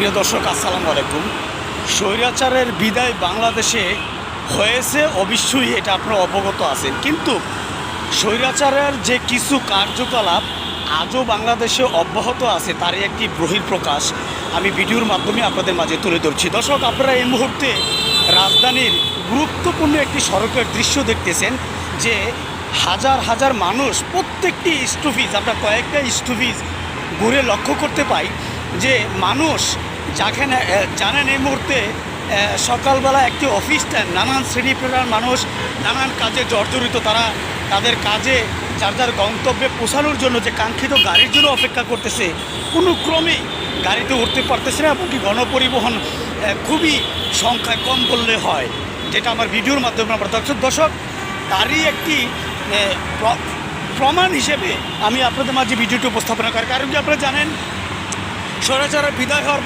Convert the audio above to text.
প্রিয় দর্শক, আসসালামু আলাইকুম। স্বৈরাচারের বিদায় বাংলাদেশে হয়েছে, অবশ্যই এটা আপনারা অবগত আছেন, কিন্তু স্বৈরাচারের যে কিছু কার্যকলাপ আজও বাংলাদেশে অব্যাহত আছে তারই একটি বহিঃপ্রকাশ আমি ভিডিওর মাধ্যমে আপনাদের মাঝে তুলে ধরছি। দর্শক, আপনারা এই মুহূর্তে রাজধানীর গুরুত্বপূর্ণ একটি সড়কের দৃশ্য দেখতেছেন, যে হাজার হাজার মানুষ প্রত্যেকটি স্টপেজ, আমরা কয়েকটা স্টপেজ ঘুরে লক্ষ্য করতে পাই যে মানুষ যেখানে জানেন এই মুহূর্তে সকালবেলা একটি অফিস টাইম, নানান শ্রেণীপেশার মানুষ নানান কাজে জর্জরিত, তারা তাদের কাজে যার যার গন্তব্যে পৌঁছানোর জন্য যে কাঙ্ক্ষিত গাড়ির জন্য অপেক্ষা করতেছে, কোনো ক্রমেই গাড়িতে উঠতে পারতেছে না, এমনকি গণপরিবহন খুবই সংখ্যায় কম বললে হয়, যেটা আমার ভিডিওর মাধ্যমে আমরা দর্শক তারই একটি প্রমাণ হিসেবে আমি আপনাদের মাঝে ভিডিওটি উপস্থাপনা করি। কারণ কি আপনারা জানেন, স্বৈরাচারের বিদায় হওয়ার